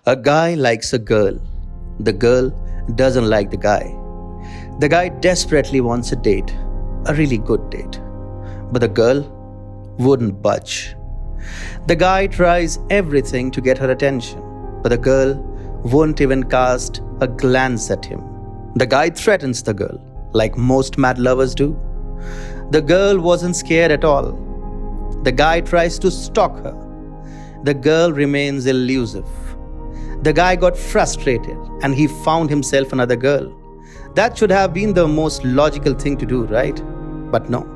A guy likes a girl. The girl doesn't like the guy. The guy desperately wants a date, a really good date. But the girl wouldn't budge. The guy tries everything to get her attention, but the girl won't even cast a glance at him. The guy threatens the girl, like most mad lovers do. The girl wasn't scared at all. The guy tries to stalk her. The girl remains elusive. The guy got frustrated and he found himself another girl. That should have been the most logical thing to do, right? But no,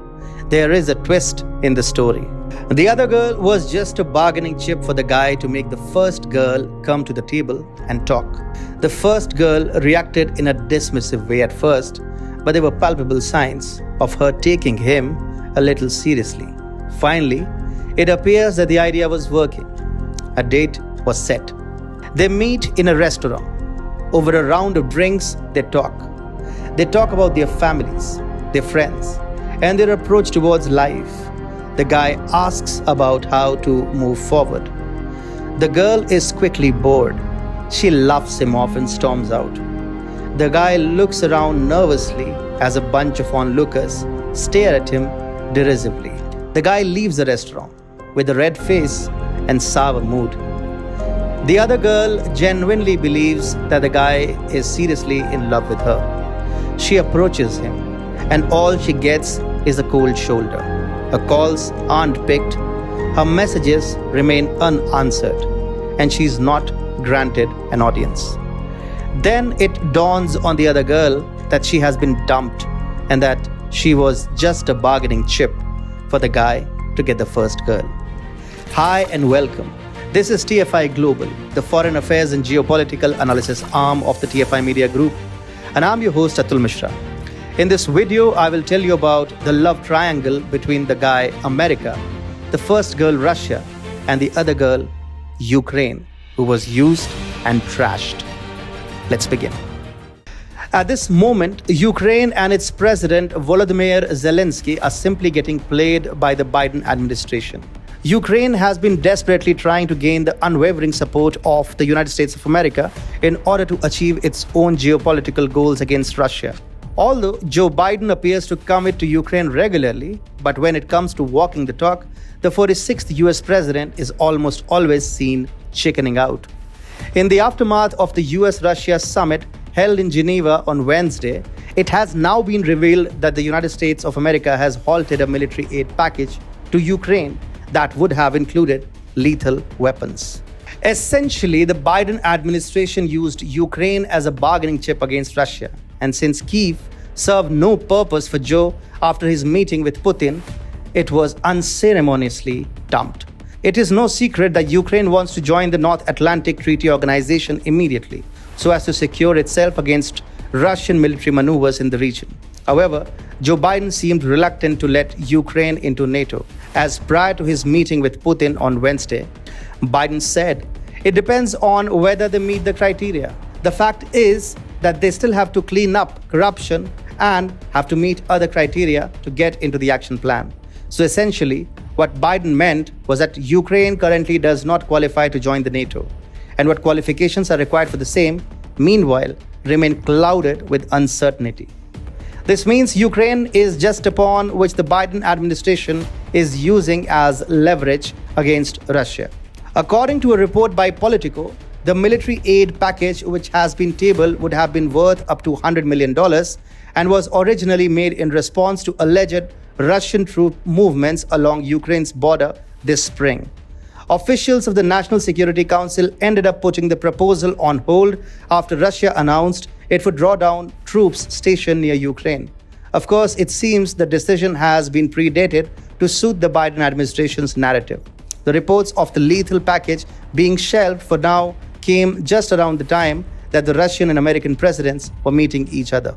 there is a twist in the story. The other girl was just a bargaining chip for the guy to make the first girl come to the table and talk. The first girl reacted in a dismissive way at first, but there were palpable signs of her taking him a little seriously. Finally, it appears that the idea was working. A date was set. They meet in a restaurant. Over a round of drinks, they talk. They talk about their families, their friends, and their approach towards life. The guy asks about how to move forward. The girl is quickly bored. She laughs him off and storms out. The guy looks around nervously as a bunch of onlookers stare at him derisively. The guy leaves the restaurant with a red face and sour mood. The other girl genuinely believes that the guy is seriously in love with her. She approaches him, and all she gets is a cold shoulder. Her calls aren't picked, her messages remain unanswered, and she's not granted an audience. Then it dawns on the other girl that she has been dumped and that she was just a bargaining chip for the guy to get the first girl. Hi and welcome. This is TFI Global, the foreign affairs and geopolitical analysis arm of the TFI Media Group, and I'm your host Atul Mishra. In this video, I will tell you about the love triangle between the guy America, the first girl Russia, and the other girl Ukraine, who was used and trashed. Let's begin. At this moment, Ukraine and its president Volodymyr Zelensky are simply getting played by the Biden administration. Ukraine has been desperately trying to gain the unwavering support of the United States of America in order to achieve its own geopolitical goals against Russia. Although Joe Biden appears to commit to Ukraine regularly, but when it comes to walking the talk, the 46th US president is almost always seen chickening out. In the aftermath of the US-Russia summit held in Geneva on Wednesday, it has now been revealed that the United States of America has halted a military aid package to Ukraine that would have included lethal weapons. Essentially, the Biden administration used Ukraine as a bargaining chip against Russia. And since Kyiv served no purpose for Joe after his meeting with Putin, it was unceremoniously dumped. It is no secret that Ukraine wants to join the North Atlantic Treaty Organization immediately, so as to secure itself against Russian military maneuvers in the region. However, Joe Biden seemed reluctant to let Ukraine into NATO, as prior to his meeting with Putin on Wednesday, Biden said, "It depends on whether they meet the criteria. The fact is that they still have to clean up corruption and have to meet other criteria to get into the action plan." So essentially, what Biden meant was that Ukraine currently does not qualify to join the NATO, and what qualifications are required for the same, meanwhile, remain clouded with uncertainty. This means Ukraine is just a pawn which the Biden administration is using as leverage against Russia. According to a report by Politico, the military aid package which has been tabled would have been worth up to $100 million and was originally made in response to alleged Russian troop movements along Ukraine's border this spring. Officials of the National Security Council ended up putting the proposal on hold after Russia announced it would draw down troops stationed near Ukraine. Of course, it seems the decision has been predated to suit the Biden administration's narrative. The reports of the lethal package being shelved for now came just around the time that the Russian and American presidents were meeting each other.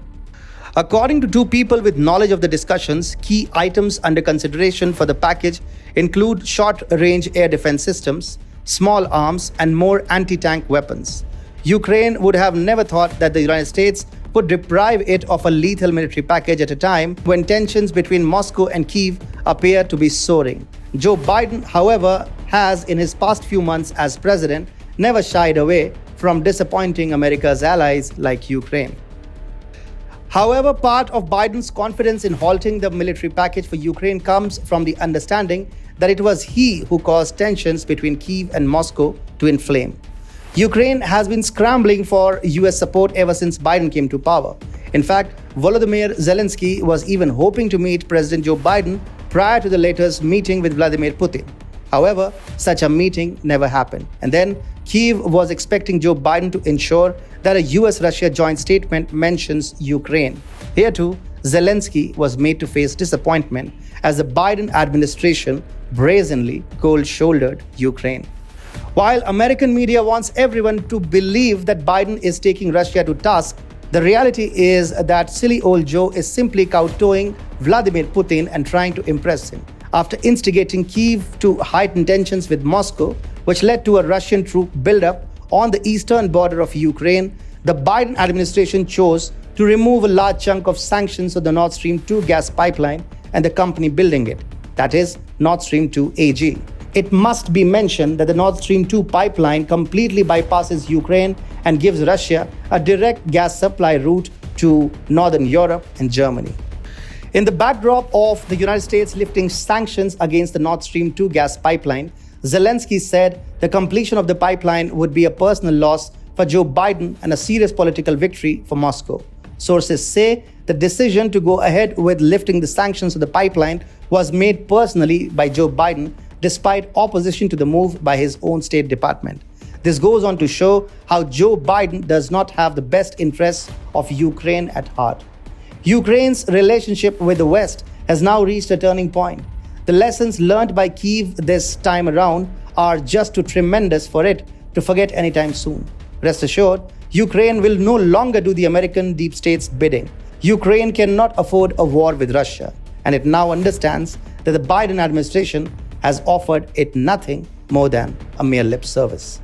According to two people with knowledge of the discussions, key items under consideration for the package include short-range air defense systems, small arms, and more anti-tank weapons. Ukraine would have never thought that the United States would deprive it of a lethal military package at a time when tensions between Moscow and Kyiv appear to be soaring. Joe Biden, however, has in his past few months as president never shied away from disappointing America's allies like Ukraine. However, part of Biden's confidence in halting the military package for Ukraine comes from the understanding that it was he who caused tensions between Kyiv and Moscow to inflame. Ukraine has been scrambling for US support ever since Biden came to power. In fact, Volodymyr Zelensky was even hoping to meet President Joe Biden prior to the latter's meeting with Vladimir Putin. However, such a meeting never happened. And then Kyiv was expecting Joe Biden to ensure that a US-Russia joint statement mentions Ukraine. Here too, Zelensky was made to face disappointment as the Biden administration brazenly cold-shouldered Ukraine. While American media wants everyone to believe that Biden is taking Russia to task, the reality is that silly old Joe is simply kowtowing Vladimir Putin and trying to impress him. After instigating Kyiv to heighten tensions with Moscow, which led to a Russian troop buildup on the eastern border of Ukraine, the Biden administration chose to remove a large chunk of sanctions on the Nord Stream 2 gas pipeline and the company building it, that is, Nord Stream 2 AG. It must be mentioned that the Nord Stream 2 pipeline completely bypasses Ukraine and gives Russia a direct gas supply route to Northern Europe and Germany. In the backdrop of the United States lifting sanctions against the Nord Stream 2 gas pipeline, Zelensky said the completion of the pipeline would be a personal loss for Joe Biden and a serious political victory for Moscow. Sources say the decision to go ahead with lifting the sanctions of the pipeline was made personally by Joe Biden, despite opposition to the move by his own State Department. This goes on to show how Joe Biden does not have the best interests of Ukraine at heart. Ukraine's relationship with the West has now reached a turning point. The lessons learned by Kyiv this time around are just too tremendous for it to forget anytime soon. Rest assured, Ukraine will no longer do the American deep state's bidding. Ukraine cannot afford a war with Russia, and it now understands that the Biden administration has offered it nothing more than a mere lip service.